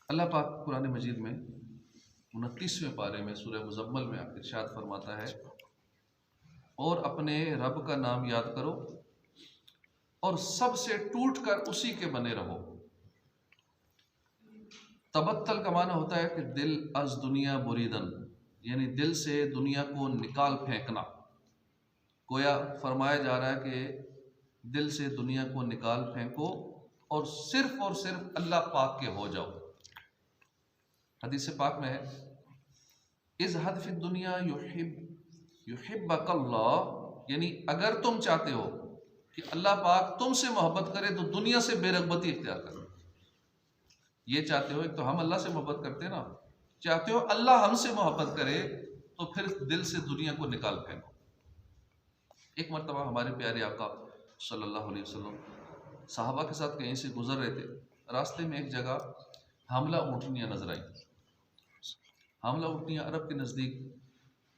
अल्लाह पाक कुरान मजीद में 29वें पारे में सूरह मुज़म्मल में इरशाद फरमाता है, और अपने रब का नाम याद करो और सबसे टूट कर उसी के बने रहो। तबत्तल का माना होता है कि दिल अज दुनिया बुरीदन, यानी दिल से दुनिया को निकाल फेंकना। गोया फरमाया जा रहा है कि दिल से दुनिया को निकाल फेंको और सिर्फ अल्लाह पाक के हो जाओ। हदीस पाक में है, इज़ हद फिद दुनिया युहिब्बकल्लाह, यानी अगर तुम चाहते हो कि अल्लाह पाक तुमसे मोहब्बत करे तो दुनिया से बेरगबती इख्तियार करो। ये चाहते हो, एक तो हम अल्लाह से मोहब्बत करते हैं ना, चाहते हो अल्लाह हमसे मोहब्बत करे तो फिर दिल से दुनिया को निकाल फेंको। एक मरतबा हमारे प्यारे आका सल्लल्लाहु अलैहि वसल्लम साहबा के साथ कहीं से गुजर रहे थे। रास्ते में एक जगह हमला ऊँटनियाँ नजर आई। हमला ऊँटनियाँ अरब के नज़दीक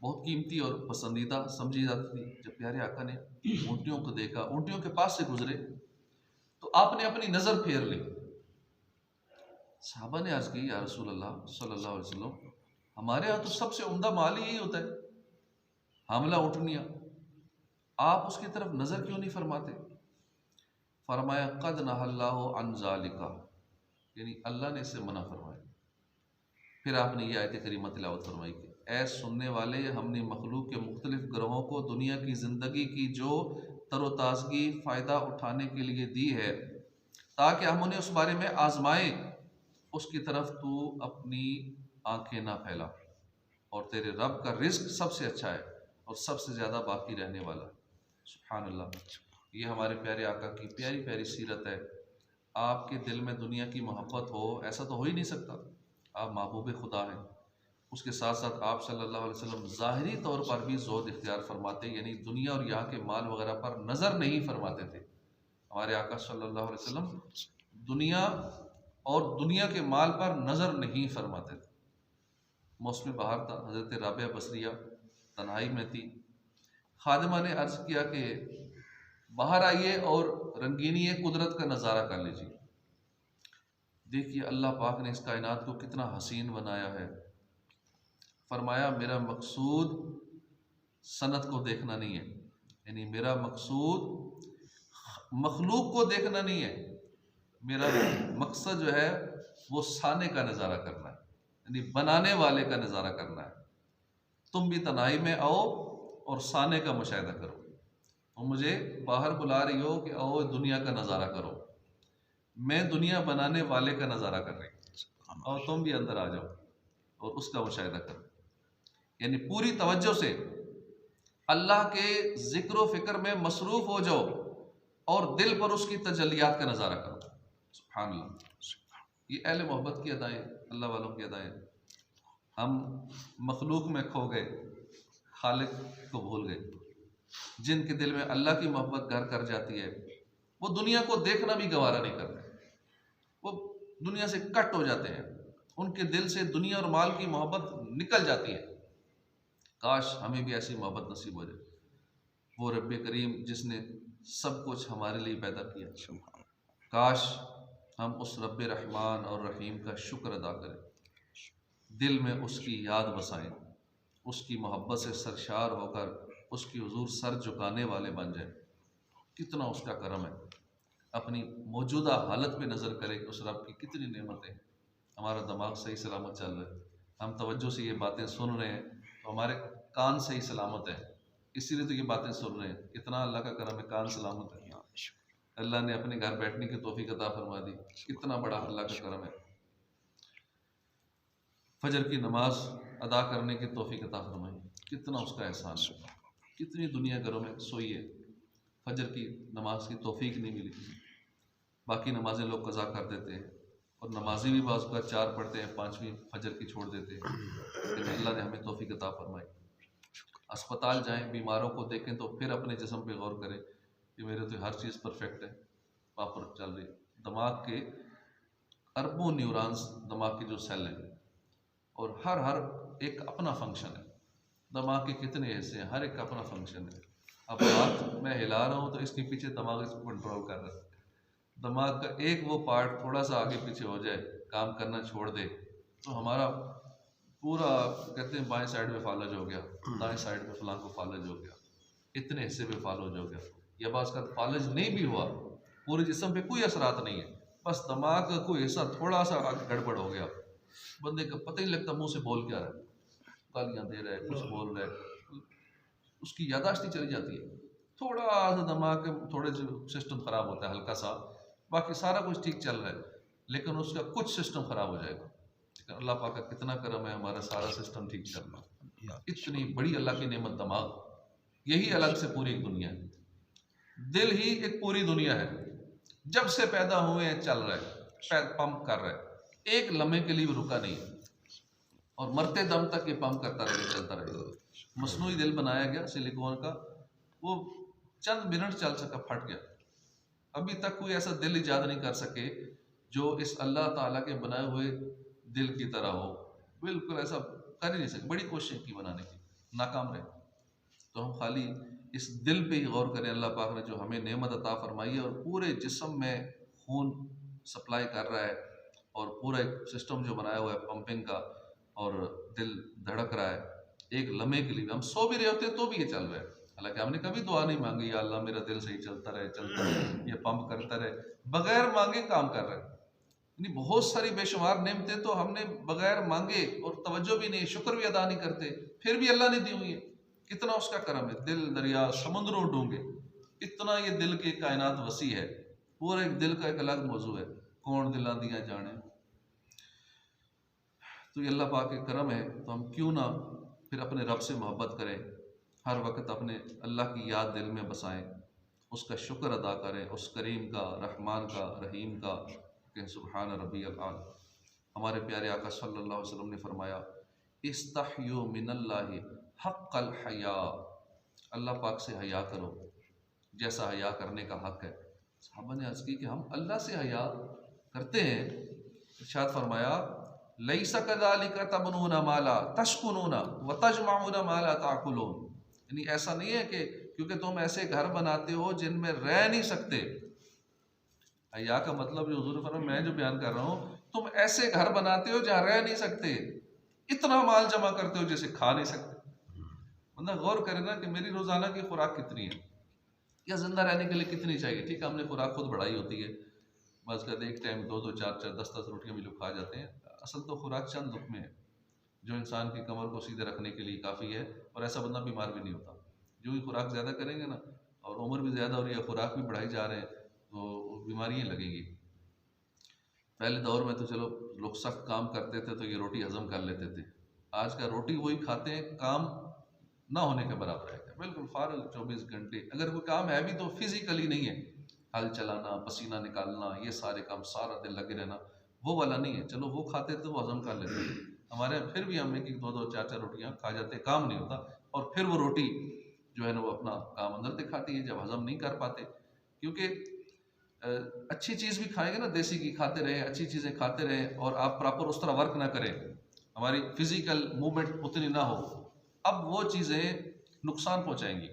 बहुत कीमती और पसंदीदा समझी जाती थी। जब प्यारे आका ने ऊँटनियों को देखा, ऊँटनियों के पास से गुजरे, तो आपने अपनी नज़र फेर ली। साहबा ने अर्ज़ की, या रसूल अल्लाह सल्लल्लाहु अलैहि वसल्लम, हमारे यहाँ तो सबसे उम्दा माल ही यही होता है, हमला ऊँटनियाँ, आप उसकी तरफ नज़र क्यों नहीं फरमाते? फरमाया, कद नहल्लाहु अन ज़ालिका, यानी अल्लाह ने इससे मना फरमाया। फिर आपने ये आयत करीमा तिलावत फरमाई कि ऐ सुनने वाले, हमने मखलूक के मुख्तलिफ ग्रहों को दुनिया की ज़िंदगी की जो तरोताज़गी फ़ायदा उठाने के लिए दी है, ताकि हम उन्हें उस बारे में आजमाएं, उसकी तरफ तू अपनी आंखें ना फैला, और तेरे रब का रिज्क सबसे अच्छा है और सबसे ज़्यादा बाकी रहने वाला है। सुभान अल्लाह। ये हमारे प्यारे आका की प्यारी प्यारी सीरत है। आपके दिल में दुनिया की मोहब्बत हो, ऐसा तो हो ही नहीं सकता। आप महबूब खुदा हैं। उसके साथ साथ आप सल्लल्लाहु अलैहि वसल्लम ज़ाहिरी तौर पर भी ज़ोर इख्तियार फरमाते, यानी दुनिया और यहाँ के माल वगैरह पर नज़र नहीं फरमाते थे। हमारे आका सल्लल्लाहु अलैहि वसल्लम दुनिया और दुनिया के माल पर नज़र नहीं फरमाते थे। मौसम बहार था, हज़रत राबिया बसरिया तन्हाई में थी। खादिमा ने अर्ज़ किया कि बाहर आइए और रंगीनी कुदरत का नज़ारा कर लीजिए। देखिए अल्लाह पाक ने इस कायनात को कितना हसीन बनाया है। फरमाया, मेरा मकसूद सनत को देखना नहीं है, यानी मेरा मकसूद मखलूक को देखना नहीं है, मेरा मकसद जो है वो साने का नज़ारा करना है, यानी बनाने वाले का नज़ारा करना है। तुम भी तन्हाई में आओ और साने का मुशाहिदा करो। तुम मुझे बाहर बुला रही हो कि आओ दुनिया का नज़ारा करो, मैं दुनिया बनाने वाले का नज़ारा कर रही हूँ, और तुम भी अंदर आ जाओ और उसका मुशाहिदा करो। यानी पूरी तवज्जो से अल्लाह के जिक्र फिक्र में मसरूफ़ हो जाओ और दिल पर उसकी तजल्लियात का नज़ारा करो। सुभान अल्लाह। ये अहले मोहब्बत की अदाएँ, अल्लाह वालों की अदाएँ। हम मखलूक में खो गए, खालिक को भूल गए। जिनके दिल में अल्लाह की मोहब्बत घर कर जाती है, वो दुनिया को देखना भी गवारा नहीं करते, वो दुनिया से कट हो जाते हैं। उनके दिल से दुनिया और माल की मोहब्बत निकल जाती है। काश हमें भी ऐसी मोहब्बत नसीब हो जाए। वो रब्बे करीम जिसने सब कुछ हमारे लिए पैदा किया, काश हम उस रब्बे रहमान और रहीम का शुक्र अदा करें, दिल में उसकी याद बसाएं, उसकी मोहब्बत से सरशार होकर उसकी हुजूर सर झुकाने वाले बन जाएं। कितना उसका करम है। अपनी मौजूदा हालत पे नज़र करें कि उस रब की कितनी नेमतें हैं। हमारा दिमाग सही सलामत चल रहा है, हम तवज्जो से ये बातें सुन रहे हैं, तो हमारे कान सही सलामत है, इसीलिए तो ये बातें सुन रहे हैं। कितना अल्लाह का करम है, कान सलामत है। अल्लाह ने अपने घर बैठने की तौफीक अता फरमा दी, कितना बड़ा अल्लाह का करम है। फजर की नमाज अदा करने की तौफीक अता फरमाई, कितना उसका एहसान है। कितनी दुनिया घरों में सोई है, फजर की नमाज की तौफीक नहीं मिली। बाकी नमाजें लोग कज़ा कर देते हैं, और नमाजी भी बाज़ का 4 पढ़ते हैं, 5वीं फजर की छोड़ देते हैं। लेकिन अल्लाह ने हमें तौफीक अता फरमाई। अस्पताल जाएं, बीमारों को देखें तो फिर अपने जिस्म पे गौर करें कि मेरे तो हर चीज़ परफेक्ट है, प्रॉपर चल रही। दिमाग के अरबों न्यूरॉन्स, दिमाग के जो सेल हैं, और हर एक अपना फंक्शन है। दिमाग के कितने हिस्से हैं, हर एक का अपना फंक्शन है। अब हाथ मैं हिला रहा हूँ तो इसके पीछे दिमाग इसको कंट्रोल कर रहा है। दिमाग का एक वो पार्ट थोड़ा सा आगे पीछे हो जाए काम करना छोड़ दे तो हमारा पूरा, कहते हैं बाएं साइड में फालज हो गया, दाएं साइड में फलां को फालज हो गया, इतने हिस्से में फालज हो गया, या बास का फालज नहीं भी हुआ, पूरे जिस्म पे कोई असरात नहीं है, बस दिमाग का कोई हिस्सा थोड़ा सा गड़बड़ हो गया, बंदे का पता ही नहीं लगता मुंह से बोल क्या रहा है, गालियाँ दे रहा है, कुछ बोल रहा है, उसकी यादाश्त ही चली जाती है। थोड़ा सा दिमाग के थोड़े से सिस्टम ख़राब होता है हल्का सा, बाकी सारा कुछ ठीक चल रहा है, लेकिन उसका कुछ सिस्टम ख़राब हो जाएगा। लेकिन अल्लाह पाक का कितना करम है, हमारा सारा सिस्टम ठीक चलना, इतनी बड़ी अल्लाह की नेमत दिमाग, यही अलग से पूरी एक दुनिया है। दिल ही एक पूरी दुनिया है, जब से पैदा हुए हैं चल रहा है, पंप कर रहा है, एक लम्हे के लिए भी रुका नहीं है, और मरते दम तक ये पंप करता रहेगा, चलता रहेगा। मसनूई दिल बनाया गया सिलिकॉन का, वो चंद मिनट चल सका, फट गया। अभी तक कोई ऐसा दिल इजाद नहीं कर सके जो इस अल्लाह ताला के बनाए हुए दिल की तरह हो, बिल्कुल ऐसा कर ही नहीं सके, बड़ी कोशिश की बनाने की, नाकाम रहे। तो हम खाली इस दिल पे ही गौर करें, अल्लाह पाक ने जो हमें नेमत अता फरमाई है, और पूरे जिस्म में खून सप्लाई कर रहा है, और पूरा एक सिस्टम जो बनाया हुआ है पंपिंग का, और दिल धड़क रहा है, एक लम्हे के लिए हम सो भी रहे होते हैं तो भी ये चल रहा है। हालांकि हमने कभी दुआ नहीं मांगी, या अल्लाह मेरा दिल सही चलता रहे, ये पंप करता रहे, बगैर मांगे काम कर रहे हैं। यानी बहुत सारी बेशुमार नेमतें तो हमने बगैर मांगे और तवज्जो भी नहीं, शुक्र भी अदा नहीं करते, फिर भी अल्लाह ने दी हुई है। कितना उसका करम है, दिल दरिया समुद्रों डूंगे, इतना ये दिल की कायनात वसी है, पूरा एक दिल का एक अलग मौजू है, कौन दिला दिया जाने। तो ये अल्लाह पाक के करम है, तो हम क्यों ना फिर अपने रब से मोहब्बत करें, हर वक्त अपने अल्लाह की याद दिल में बसाएं, उसका शुक्र अदा करें, उस करीम का, रहमान का, रहीम का, कि सुबहान रब्बी अल। हमारे प्यारे आका सल्लल्लाहु अलैहि वसल्लम ने फरमाया, इस्तहयू मिनल्लाहि हक़्क़ल हया, अल्लाह पाक से हया करो जैसा हया करने का हक है। सहाबा ने अर्ज़ की कि हम अल्लाह से हया करते हैं, इरशाद फरमाया, लैसा कज़ालिका तबनूना माला तस्कुनूना व तजमऊना माला ताकुलून, यानी ऐसा नहीं है कि क्योंकि तुम ऐसे घर बनाते हो जिनमें रह नहीं सकते। हया का मतलब जो हुज़ूर फरमाया, मैं जो बयान कर रहा हूँ, तुम ऐसे घर बनाते हो जहाँ रह नहीं सकते, इतना माल जमा करते हो जैसे खा नहीं सकते। बंदा गौर करे ना कि मेरी रोज़ाना की खुराक कितनी है, या जिंदा रहने के लिए कितनी चाहिए। ठीक है, हमने खुराक खुद बढ़ाई होती है, बस कहते एक टाइम 2-2 4-4 10-10 रोटियाँ भी लोग खा जाते हैं। असल तो खुराक चंद लुक़्मे है जो इंसान की कमर को सीधे रखने के लिए काफ़ी है, और ऐसा बंदा बीमार भी नहीं होता। जो ही खुराक ज़्यादा करेंगे ना, और उम्र भी ज़्यादा हो रही है, खुराक भी बढ़ाई जा रहे हैं, तो बीमारियाँ लगेंगी। पहले दौर में तो चलो लोग सख्त काम करते थे तो ये रोटी हज़म कर लेते थे, आज का रोटी वही खाते हैं, काम ना होने के बराबर है, बिल्कुल फारग 24 घंटे। अगर कोई काम है भी तो फिजिकली नहीं है, हल चलाना, पसीना निकालना, ये सारे काम सारा दिन लगे रहना, वो वाला नहीं है। चलो वो खाते तो वो हजम कर लेते थे, हमारे यहाँ फिर भी हम एक 2-2 4-4 रोटियाँ खा जाते, काम नहीं होता, और फिर वो रोटी जो है ना वो अपना काम अंदर दिखाती है, जब हजम नहीं कर पाते। क्योंकि अच्छी चीज़ भी खाएंगे ना, देसी घी खाते रहे, अच्छी चीज़ें खाते रहे, और आप प्रॉपर उस तरह वर्क ना करें, हमारी फिजिकल मूवमेंट उतनी ना हो, अब वो चीज़ें नुकसान पहुंचाएंगी।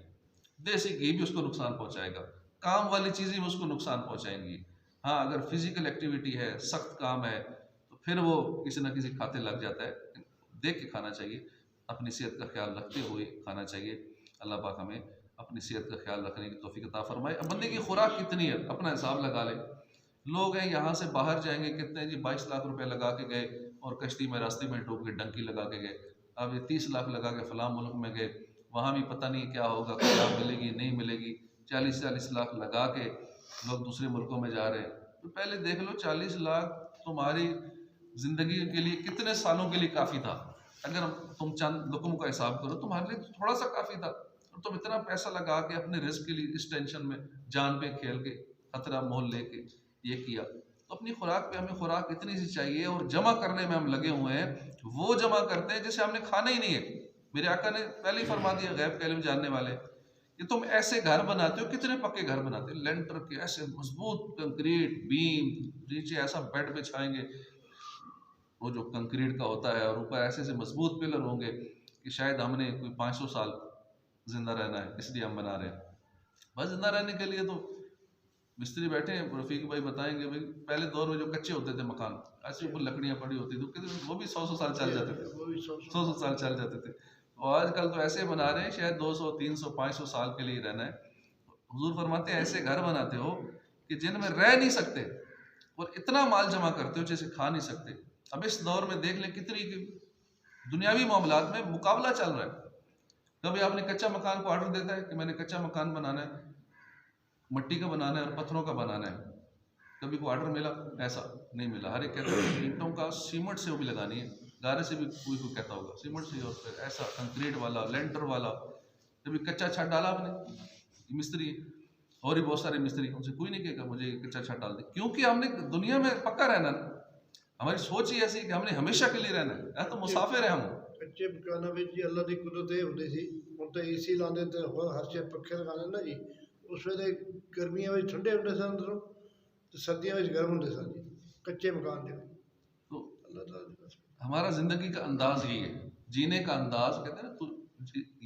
देसी घी भी उसको नुकसान पहुंचाएगा, काम वाली चीज़ें भी उसको नुकसान पहुंचाएंगी। हाँ, अगर फिजिकल एक्टिविटी है, सख्त काम है, तो फिर वो किसी ना किसी खाते लग जाता है। देख के खाना चाहिए, अपनी सेहत का ख्याल रखते हुए खाना चाहिए। अल्लाह पाक हमें अपनी सेहत का ख्याल रखने की तौफीक अता फरमाए। अब बंदे की खुराक कितनी है अपना हिसाब लगा ले। लोग हैं यहाँ से बाहर जाएंगे, कितने जी 22 लाख रुपए लगा के गए, और कश्ती में रास्ते में डूब के डंकी लगा के गए। अब ये 30 लाख लगा के फलां मुल्क में गए, वहाँ भी पता नहीं क्या होगा, क्या मिलेगी नहीं मिलेगी। 40-40 लाख लगा के लोग दूसरे मुल्कों में जा रहे हैं। तो पहले देख लो 40 लाख तुम्हारी ज़िंदगी के लिए कितने सालों के लिए काफ़ी था। अगर तुम चंद लुकम का हिसाब करो, तुम्हारे लिए थोड़ा सा काफ़ी था, और तुम इतना पैसा लगा के अपने रिस्क के लिए इस टेंशन में जान पे खेल के खतरा मोल लेके ये किया। तो अपनी खुराक पे हमें खुराक इतनी सी चाहिए, और जमा करने में हम लगे हुए हैं, वो जमा करते हैं जैसे हमने खाना ही नहीं है। मेरे आका ने पहले ही फरमा दिया, गैब के इल्म जानने वाले, कि तुम ऐसे घर बनाते हो, कितने पक्के घर बनाते हो, लेंटर के ऐसे मजबूत कंक्रीट बीम, नीचे ऐसा बेड बिछाएंगे वो जो कंक्रीट का होता है, और ऊपर ऐसे मजबूत पिलर होंगे कि शायद हमने कोई 500 साल जिंदा रहना है, इसलिए हम बना रहे हैं। बस जिंदा रहने के लिए तो मिस्त्री बैठे हैं, रफीक भाई बताएंगे भाई पहले दौर में जो कच्चे होते थे मकान, ऐसे ऊपर लकड़ियाँ पड़ी होती थी, तो कहते वो भी 100 साल चल जाते थे, वो भी 100 साल चल जाते थे। और आजकल तो ऐसे बना रहे हैं शायद 200 300 500 साल के लिए रहना है। हुजूर फरमाते हैं ऐसे घर बनाते हो कि जिनमें रह नहीं सकते और इतना माल जमा करते हो जैसे खा नहीं सकते। अब इस दौर में देख लें कितनी दुनियावी मामलात में मुकाबला चल रहा है। कभी आपने कच्चा मकान को ऑर्डर देता है कि मैंने कच्चा मकान बनाना है, मिट्टी का बनाना है और पत्थरों का बनाना है, कभी कोई ऑर्डर मिला? ऐसा नहीं मिला। हर एक कहता है ईंटों का सीमेंट से वो भी लगानी है, गारे से भी कोई कोई कहता होगा सीमेंट से, और फिर ऐसा कंक्रीट वाला, लेंटर वाला। कभी कच्चा छत डाला आपने, मिस्त्री और भी बहुत सारे मिस्त्री, उनसे कोई नहीं कहेगा मुझे कच्चा छत डाल दे, क्योंकि हमने दुनिया में पक्का रहना ना। हमारी सोच ही ऐसी कि हमने हमेशा के लिए रहना है, या तो मुसाफिर है हम। कच्चे मकाना में जी अल्लाह की कुदरत ये होती सी, ਹੁਣ ਤਾਂ ਏਸੀ ਲਾਉਂਦੇ ਤੇ ਹੋਰ ਹਰ ਚੀਜ਼ ਪੱਖੇ ਲਗਾਉਂਦੇ ਨਾ ਜੀ। ਉਸ ਵੇਲੇ ਗਰਮੀਆਂ ਵਿੱਚ ਠੰਡੇ ਹੁੰਦੇ ਸਨ ਅੰਦਰੋਂ, ਤੇ सर्दियों में गर्म होंगे सर जी कच्चे मकान के। तो अल्लाह ताला दी कसम। हमारा जिंदगी का अंदाज यही है, जीने का अंदाज। कहते हैं ना तू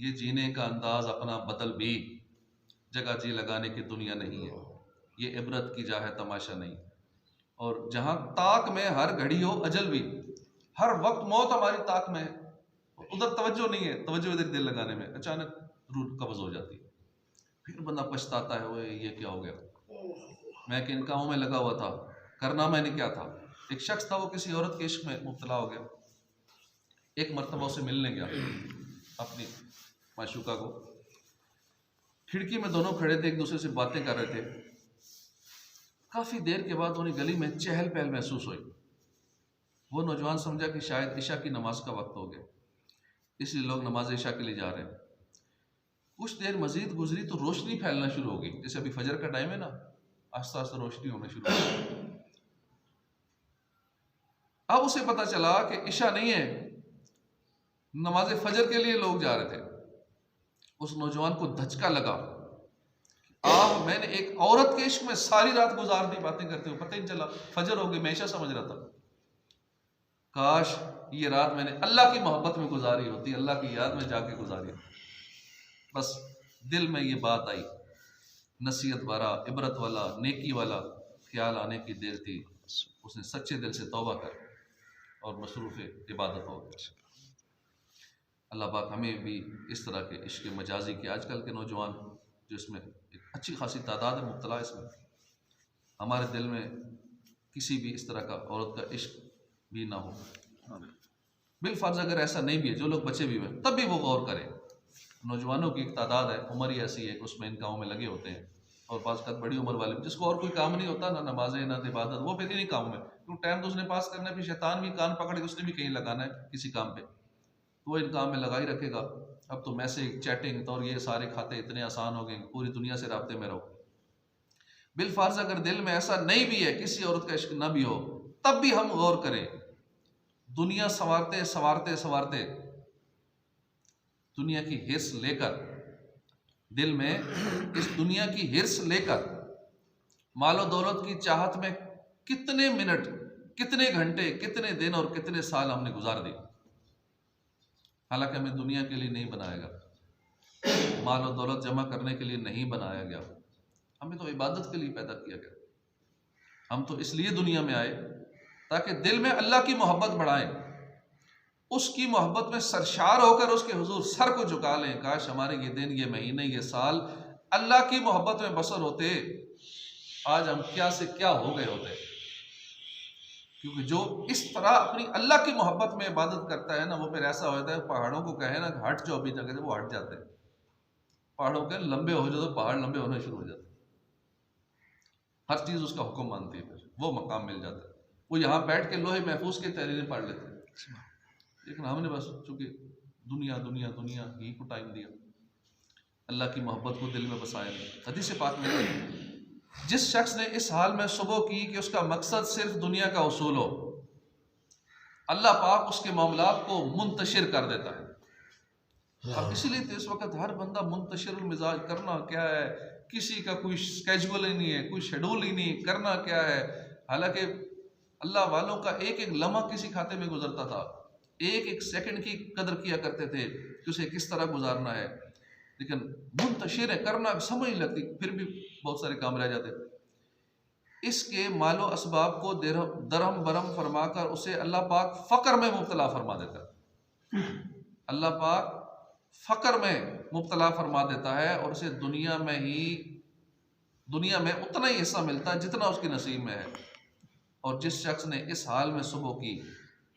ये जीने का अंदाज अपना बदल भी, जगह जी लगाने की दुनिया नहीं है, ये इबरत की जा है तमाशा नहीं। और जहाँ ताक में हर घड़ी हो अजल भी, हर वक्त मौत हमारी ताक में है, उधर तवज्जो नहीं है, तवज्जो इधर दिल लगाने में, अचानक रूह कब्ज हो जाती है। फिर बंदा पछताता है, वो ये क्या हो गया, मैं किन कामों में लगा हुआ था, करना मैंने क्या था। एक शख्स था, वो किसी औरत के इश्क में मुब्तला हो गया। एक मरतबा उसे मिलने गया अपनी माशूका को, खिड़की में दोनों खड़े थे, एक दूसरे से बातें कर रहे थे। काफ़ी देर के बाद उन्हें गली में चहल पहल महसूस हुई। वो नौजवान समझा कि शायद इशा की नमाज का वक्त हो गया, इसलिए लोग नमाज इशा के लिए जा रहे हैं। कुछ देर मजीद गुजरी तो रोशनी फैलना शुरू हो गई, जैसे अभी फजर का टाइम है ना, आस्ता आस्ता रोशनी होना शुरू हो गई। अब उसे पता चला कि इशा नहीं है, नमाज फजर के लिए लोग जा रहे थे। उस नौजवान को धचका लगा, मैंने एक औरत के इश्क में सारी रात गुजार दी, बातें करते हुए पता ही नहीं चला, फजर हो गई। मैं ऐसा समझ रहा था, काश ये रात मैंने अल्लाह की मोहब्बत में गुजारी होती, अल्लाह की याद में जाके गुजारी। बस दिल में ये बात आई, नसीहत वाला, इबरत वाला, नेकी वाला ख्याल आने की देर थी। उसने सच्चे दिल से तौबा कर और मसरूफ़ इबादत हो। अल्लाह पाक हमें भी इस तरह के इश्क मजाजी के, आजकल के नौजवान जो इसमें एक अच्छी खासी तादाद है मुब्तला इसमें, हमारे दिल में किसी भी इस तरह का औरत का इश्क भी ना हो। बिलफर्ज अगर ऐसा नहीं भी है, जो लोग बचे भी हुए तब भी वो गौर करें। नौजवानों की एक तादाद है, उम्र ही ऐसी है कि उसमें इन कामों में लगे होते हैं, और बाज़ बड़ी उम्र वाले जिसको और कोई काम नहीं होता, ना नमाजें ना इबादत, वो फिर इन्हीं काम में, क्योंकि टाइम तो उसने पास करना है, फिर शैतान भी कान पकड़ के उसने भी कहीं लगाना है किसी काम पे, तो वो इन काम में लगा ही रखेगा। अब तो मैसेज, चैटिंग तो और ये सारे खाते इतने आसान हो गए, पूरी दुनिया से राब्ते में रहो। बिलफर्ज अगर दिल में ऐसा नहीं भी है, किसी औरत का इश्क ना भी हो, तब भी हम गौर करें। दुनिया संवारते संवारते संवारते, दुनिया की हिर्स लेकर, दिल में इस दुनिया की हिर्स लेकर, मालो दौलत की चाहत में कितने मिनट, कितने घंटे, कितने दिन और कितने साल हमने गुजार दिए। हालांकि हमें दुनिया के लिए नहीं बनाया गया, माल और दौलत जमा करने के लिए नहीं बनाया गया, हमें तो इबादत के लिए पैदा किया गया। हम तो इसलिए दुनिया में आए ताकि दिल में अल्लाह की मोहब्बत बढ़ाएं, उसकी मोहब्बत में सरशार होकर उसके हुजूर सर को झुका लें। काश हमारे ये दिन, ये महीने, ये साल अल्लाह की मोहब्बत में बसर होते, आज हम क्या से क्या हो गए होते। क्योंकि जो इस तरह अपनी अल्लाह की मोहब्बत में इबादत करता है ना, वो फिर ऐसा होता है, पहाड़ों को कहे ना हट जाओ, अभी तक वो हट जाते हैं। पहाड़ों के लंबे हो जाओ तो पहाड़ लंबे होने शुरू हो जाते, हर चीज़ उसका हुक्म मानती है, फिर वो मकाम मिल जाता है। वो यहाँ बैठ के लोहे महफूज की तहरीरें पढ़ लेते हैं, लेकिन हमने बस चूंकि दुनिया दुनिया दुनिया ही को टाइम दिया, अल्लाह की मोहब्बत को दिल में बसाया नहीं। हदीस पाक में जिस शख्स ने इस हाल में सुबह की कि उसका मकसद सिर्फ दुनिया का उसूल हो, अल्लाह पाक उसके मामलात को मुंतशिर कर देता है। अब इसीलिए तो इस वक्त हर बंदा मुंतशिर मिजाज, करना क्या है, किसी का कोई स्केजुअल ही नहीं है, कोई शेड्यूल ही नहीं, करना क्या है। हालांकि अल्लाह वालों का एक एक लम्हा किसी खाते में गुजरता था, एक एक सेकंड की कदर किया करते थे कि उसे किस तरह गुजारना है। लेकिन मुंतशिर है, करना समझ नहीं लगती, फिर भी बहुत सारे काम रह जाते। इसके मालो असबाब को दरहम बरम फरमाकर उसे अल्लाह पाक फ़क्र में मुब्तला फरमा देता है। अल्लाह पाक फ़क्र में मुब्तला फरमा देता है और उसे दुनिया में उतना ही हिस्सा मिलता है जितना उसके नसीब में है। और जिस शख्स ने इस हाल में सुबह की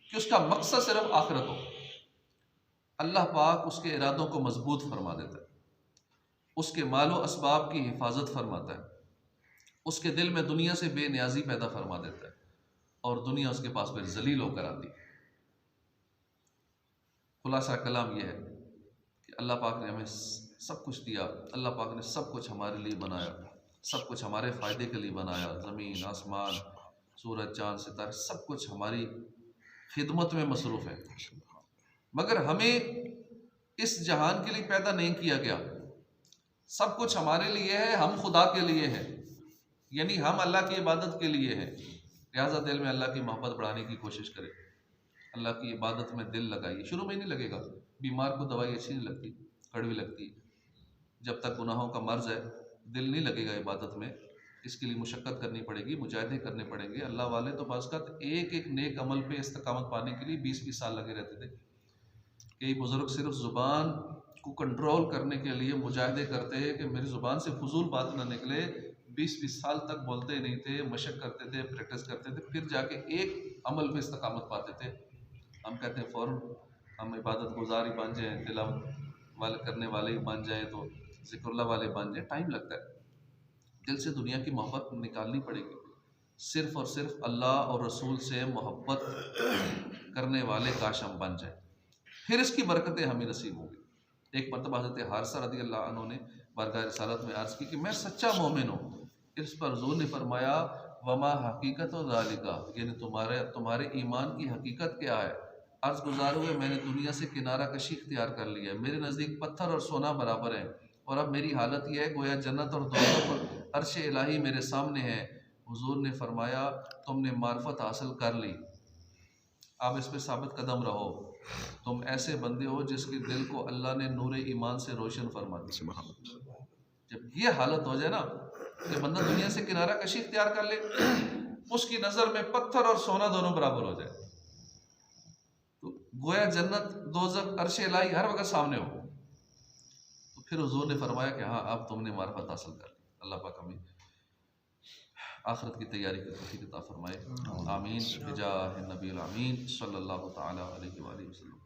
कि उसका मकसद सिर्फ आखिरत हो, अल्लाह पाक उसके इरादों को मजबूत फरमा देता है, उसके मालो असबाब की हिफाजत फरमाता है, उसके दिल में दुनिया से बेनियाजी पैदा फरमा देता है और दुनिया उसके पास फिर जलील होकर आती है। खुलासा कलाम यह है कि अल्लाह पाक ने हमें सब कुछ दिया, अल्लाह पाक ने सब कुछ हमारे लिए बनाया, सब कुछ हमारे फ़ायदे के लिए बनाया। ज़मीन आसमान, सूरज चाँद सितारे, सब कुछ हमारी खिदमत में मसरूफ़ है। मगर हमें इस जहान के लिए पैदा नहीं किया गया। सब कुछ हमारे लिए है, हम खुदा के लिए हैं, यानी हम अल्लाह की इबादत के लिए हैं। लिहाजा दिल में अल्लाह की मोहब्बत बढ़ाने की कोशिश करें, अल्लाह की इबादत में दिल लगाइए। शुरू में नहीं लगेगा, बीमार को दवाई अच्छी नहीं लगती, कड़वी लगती। जब तक गुनाहों का मर्ज है दिल नहीं लगेगा इबादत में। इसके लिए मुशक्क़त करनी पड़ेगी, मुजाहिदे करने पड़ेंगे। अल्लाह वाले तो बाज़ एक एक नेक अमल पे इस्तकामत पाने के लिए 20-20 साल लगे रहते थे। कई बुज़ुर्ग सिर्फ ज़ुबान को कंट्रोल करने के लिए मुजाहिदे करते हैं कि मेरी ज़ुबान से फजूल बात ना निकले। 20-20 साल तक बोलते नहीं थे, मशक करते थे, प्रैक्टिस करते थे, फिर जाके एक अमल पे इस्तकामत पाते थे। हम कहते हैं फ़ौरन हम इबादत गुजार ही बन जाएँ, तिलावत वाले करने वाले ही बन जाएँ, तो ज़िक्रुल्लाह वाले बन जाएँ। टाइम लगता है। दिल से दुनिया की मोहब्बत निकालनी पड़ेगी। सिर्फ़ और सिर्फ अल्लाह और रसूल से मोहब्बत करने वाले काश हम बन जाएँ, फिर इसकी बरकतें हमें नसीब होंगी। एक मरतबा हज़रत हारिसा रज़ी अल्लाह अन्हु ने बारगाह रिसालत में अर्ज़ की कि मैं सच्चा मोमिन हूँ। इस पर हुज़ूर ने फरमाया वमा हकीकत व ज़ालिका, यानी तुम्हारे ईमान की हकीकत क्या है। अर्ज़ गुज़ार हुए मैंने दुनिया से किनारा कशी इख्तियार कर लिया है, मेरे नज़दीक पत्थर और सोना बराबर है, और अब मेरी हालत यह है गोया जन्नत और दोज़ख और अर्श इलाही मेरे सामने है। हुज़ूर ने फरमाया तुमने मार्फत हासिल कर ली, अब इस पे साबित कदम रहो। तुम ऐसे बंदे हो जिसके दिल को अल्लाह ने नूर ईमान से रोशन फरमा दिया। जब ये हालत हो जाए ना कि बंदा दुनिया से किनारा कशी इख्तियार कर ले, उसकी नज़र में पत्थर और सोना दोनों बराबर हो जाए, तो गोया जन्नत दोज़ख अर्श इलाही हर वक्त सामने हो, तो फिर हुज़ूर ने फरमाया कि हाँ अब तुमने मार्फत हासिल कर ली। अल्लाह पाक हमें आखिरत की तैयारी की तौफीक अता फरमाए। आमीन बिजाह नबील आमीन सल्लल्लाहु तआला अलैहि वसल्लम।